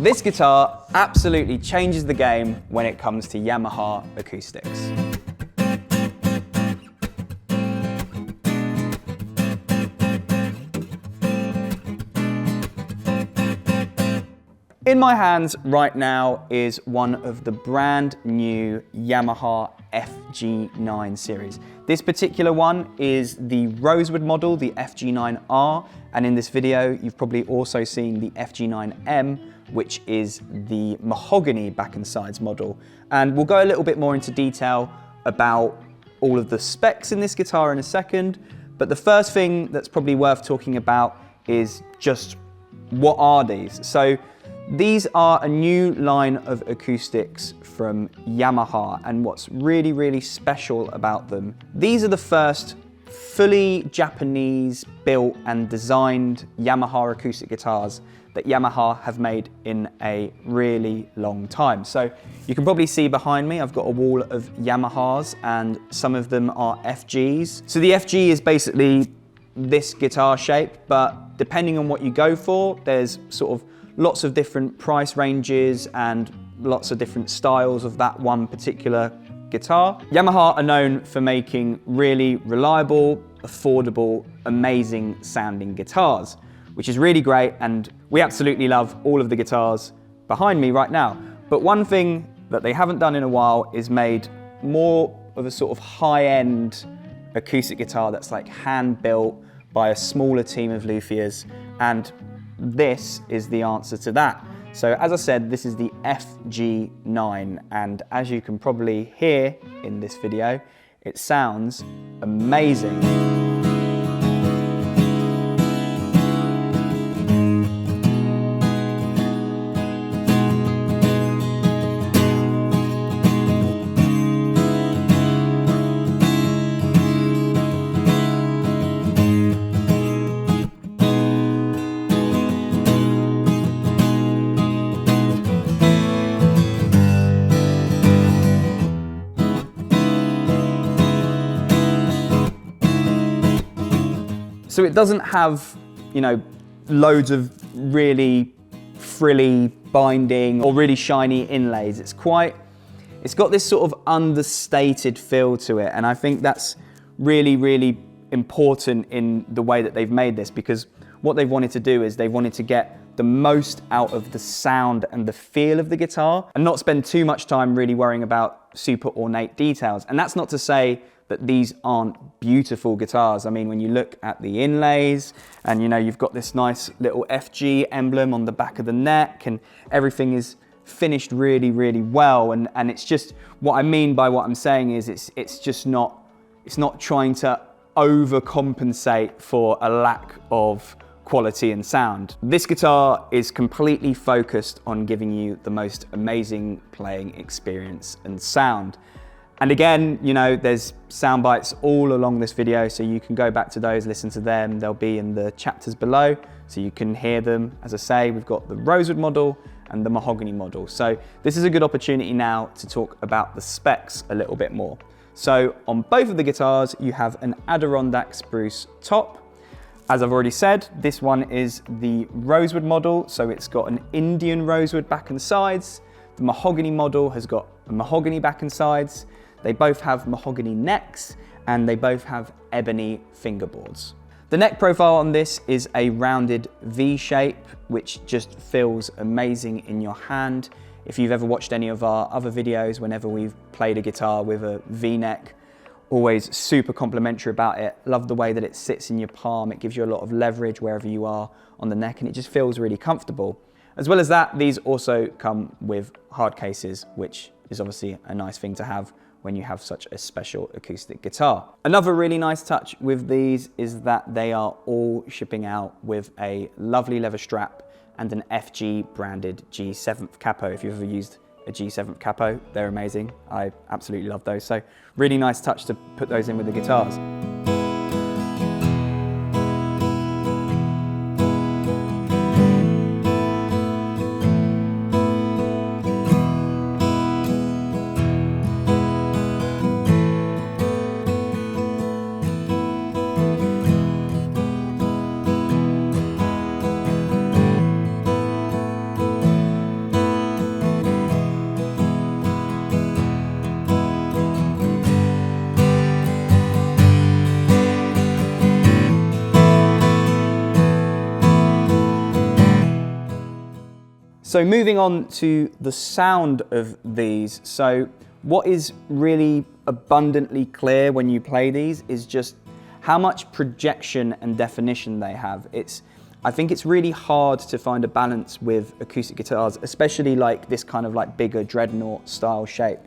This guitar absolutely changes the game when it comes to Yamaha acoustics. In my hands right now is one of the brand new Yamaha FG9 series. This particular one is the Rosewood model, the FG9R, and in this video you've probably also seen the FG9M, which is the Mahogany back and sides model. And we'll go a little bit more into detail about all of the specs in this guitar in a second, but the first thing that's probably worth talking about is just what are these? So these are a new line of acoustics from Yamaha, and what's really, really special about them, these are the first fully Japanese built and designed Yamaha acoustic guitars that Yamaha have made in a really long time. So you can probably see behind me, I've got a wall of Yamahas and some of them are FGs. So the FG is basically this guitar shape, but depending on what you go for, there's sort of lots of different price ranges and lots of different styles of that one particular guitar. Yamaha are known for making really reliable, affordable, amazing sounding guitars, which is really great, and we absolutely love all of the guitars behind me right now. But one thing that they haven't done in a while is made more of a sort of high-end acoustic guitar that's like hand-built by a smaller team of luthiers, and this is the answer to that. So as I said, this is the FG9, and as you can probably hear in this video, it sounds amazing. So it doesn't have, you know, loads of really frilly binding or really shiny inlays. It's got this sort of understated feel to it. And I think that's really, really important in the way that they've made this, because what they've wanted to do is they wanted to get the most out of the sound and the feel of the guitar and not spend too much time really worrying about super ornate details. And that's not to say that these aren't beautiful guitars. I mean, when you look at the inlays and you know, you've got this nice little FG emblem on the back of the neck and everything is finished really, really well. And it's just, what I mean by what I'm saying is it's not trying to overcompensate for a lack of quality and sound. This guitar is completely focused on giving you the most amazing playing experience and sound. And again, you know, there's sound bites all along this video, so you can go back to those, listen to them. They'll be in the chapters below, so you can hear them. As I say, we've got the Rosewood model and the Mahogany model. So this is a good opportunity now to talk about the specs a little bit more. So on both of the guitars, you have an Adirondack spruce top. As I've already said, this one is the Rosewood model, so it's got an Indian rosewood back and sides. The Mahogany model has got a mahogany back and sides. They both have mahogany necks and they both have ebony fingerboards. The neck profile on this is a rounded V shape, which just feels amazing in your hand. If you've ever watched any of our other videos, whenever we've played a guitar with a V neck, always super complimentary about it. Love the way that it sits in your palm. It gives you a lot of leverage wherever you are on the neck and it just feels really comfortable. As well as that, these also come with hard cases, which is obviously a nice thing to have when you have such a special acoustic guitar. Another really nice touch with these is that they are all shipping out with a lovely leather strap and an FG branded G7th capo. If you've ever used a G7th capo, they're amazing. I absolutely love those. So really nice touch to put those in with the guitars. So moving on to the sound of these. So what is really abundantly clear when you play these is just how much projection and definition they have. I think it's really hard to find a balance with acoustic guitars, especially like this kind of like bigger dreadnought style shape.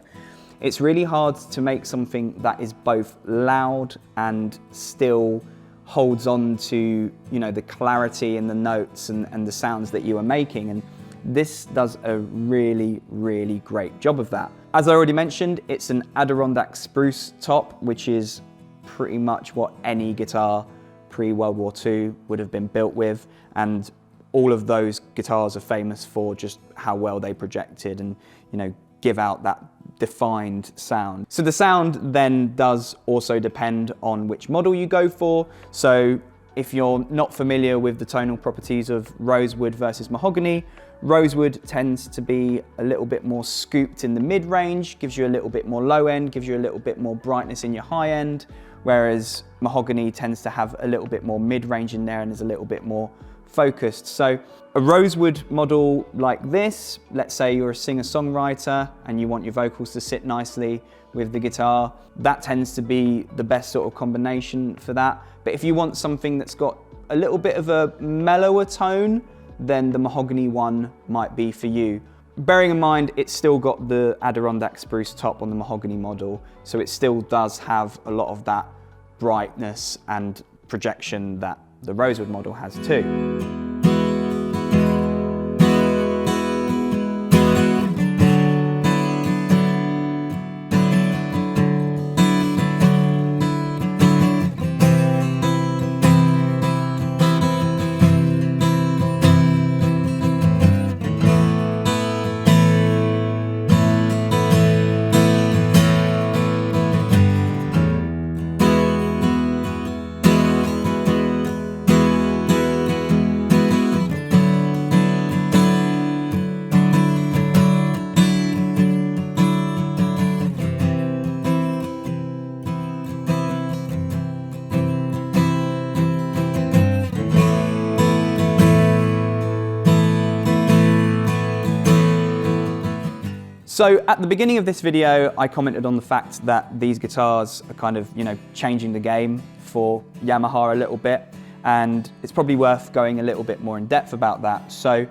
It's really hard to make something that is both loud and still holds on to, you know, the clarity and the notes and the sounds that you are making. And this does a really, really great job of that. As I already mentioned, it's an Adirondack spruce top, which is pretty much what any guitar pre-World War II would have been built with. And all of those guitars are famous for just how well they projected and, you know, give out that defined sound. So the sound then does also depend on which model you go for. So if you're not familiar with the tonal properties of Rosewood versus Mahogany, Rosewood tends to be a little bit more scooped in the mid-range, gives you a little bit more low end, gives you a little bit more brightness in your high end, whereas Mahogany tends to have a little bit more mid-range in there and is a little bit more focused. So a Rosewood model like this, let's say you're a singer-songwriter and you want your vocals to sit nicely with the guitar, that tends to be the best sort of combination for that. But if you want something that's got a little bit of a mellower tone, then the Mahogany one might be for you. Bearing in mind, it's still got the Adirondack spruce top on the Mahogany model, so it still does have a lot of that brightness and projection that the Rosewood model has too. So at the beginning of this video, I commented on the fact that these guitars are kind of, you know, changing the game for Yamaha a little bit, and it's probably worth going a little bit more in depth about that. So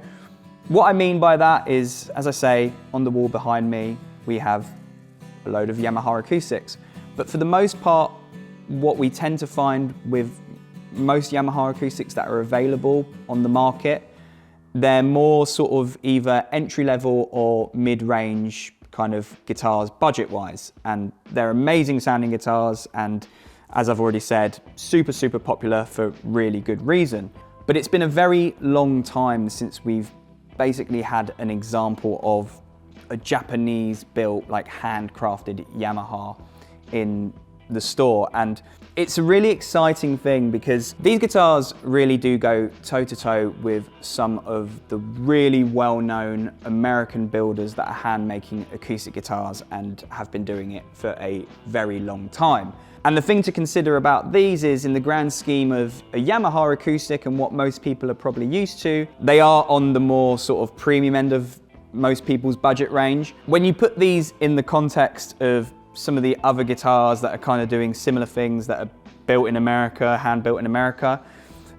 what I mean by that is, as I say, on the wall behind me, we have a load of Yamaha acoustics. But for the most part, what we tend to find with most Yamaha acoustics that are available on the market, they're more sort of either entry-level or mid-range kind of guitars budget-wise. And they're amazing sounding guitars, and as I've already said, super, super popular for really good reason. But it's been a very long time since we've basically had an example of a Japanese-built, like handcrafted Yamaha in the store. And it's a really exciting thing because these guitars really do go toe-to-toe with some of the really well-known American builders that are hand-making acoustic guitars and have been doing it for a very long time. And the thing to consider about these is, in the grand scheme of a Yamaha acoustic and what most people are probably used to, they are on the more sort of premium end of most people's budget range. When you put these in the context of some of the other guitars that are kind of doing similar things that are built in America, hand built in America,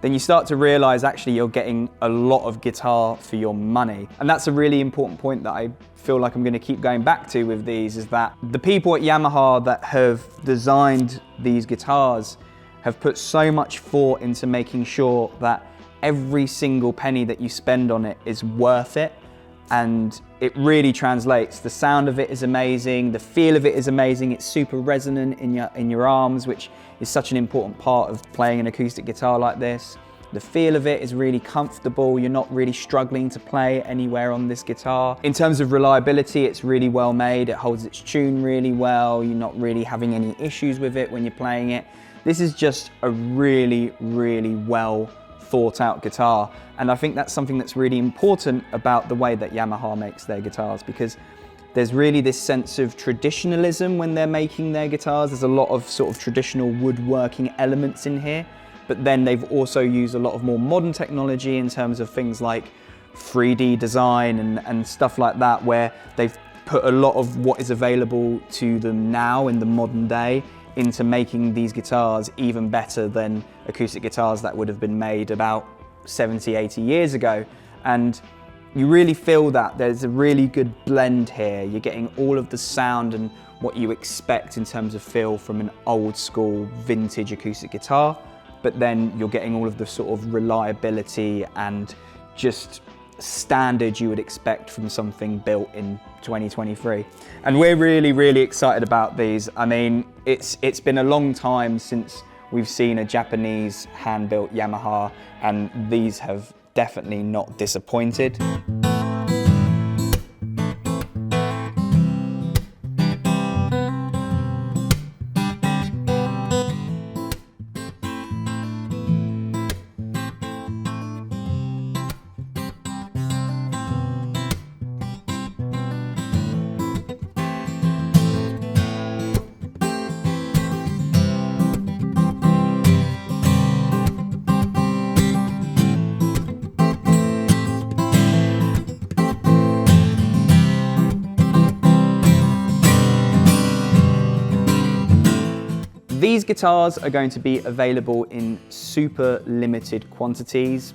then you start to realize actually you're getting a lot of guitar for your money. And that's a really important point that I feel like I'm going to keep going back to with these, is that the people at Yamaha that have designed these guitars have put so much thought into making sure that every single penny that you spend on it is worth it. And it really translates. The sound of it is amazing, the feel of it is amazing, it's super resonant in your arms, which is such an important part of playing an acoustic guitar like this. The feel of it is really comfortable, you're not really struggling to play anywhere on this guitar. In terms of reliability, it's really well made, it holds its tune really well, you're not really having any issues with it when you're playing it. This is just a really, really well thought out guitar, and I think that's something that's really important about the way that Yamaha makes their guitars, because there's really this sense of traditionalism when they're making their guitars. There's a lot of sort of traditional woodworking elements in here, but then they've also used a lot of more modern technology in terms of things like 3D design and stuff like that, where they've put a lot of what is available to them now in the modern day into making these guitars even better than acoustic guitars that would have been made about 70, 80 years ago. And you really feel that there's a really good blend here. You're getting all of the sound and what you expect in terms of feel from an old school vintage acoustic guitar, but then you're getting all of the sort of reliability and just standard you would expect from something built in 2023. And we're really, really excited about these. I mean, it's been a long time since we've seen a Japanese hand-built Yamaha, and these have definitely not disappointed. These guitars are going to be available in super limited quantities,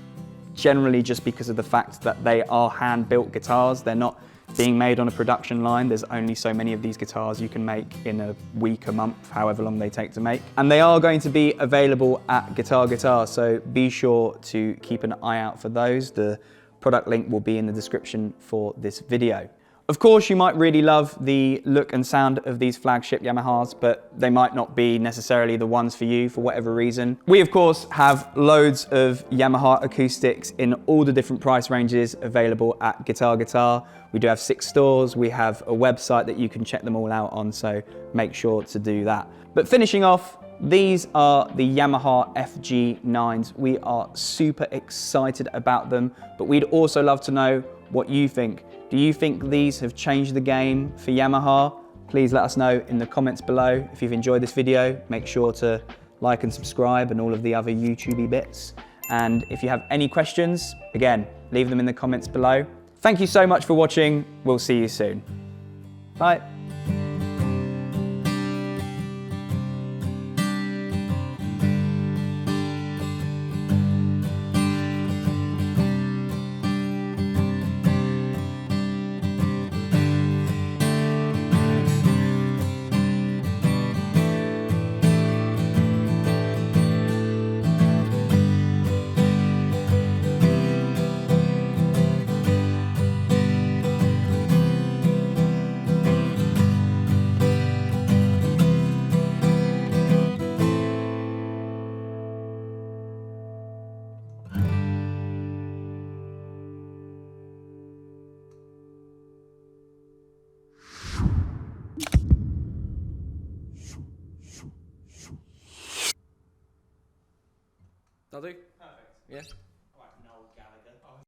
generally just because of the fact that they are hand-built guitars. They're not being made on a production line. There's only so many of these guitars you can make in a week, a month, however long they take to make. And they are going to be available at Guitar Guitar, so be sure to keep an eye out for those. The product link will be in the description for this video. Of course, you might really love the look and sound of these flagship Yamahas, but they might not be necessarily the ones for you for whatever reason. We, of course, have loads of Yamaha acoustics in all the different price ranges available at Guitar Guitar. We do have 6 stores. We have a website that you can check them all out on, so make sure to do that. But finishing off, these are the Yamaha FG9s. We are super excited about them, but we'd also love to know what you think. Do you think these have changed the game for Yamaha? Please let us know in the comments below. If you've enjoyed this video, make sure to like and subscribe and all of the other YouTubey bits. And if you have any questions, again, leave them in the comments below. Thank you so much for watching. We'll see you soon. Bye. That'll do? Perfect. Yeah.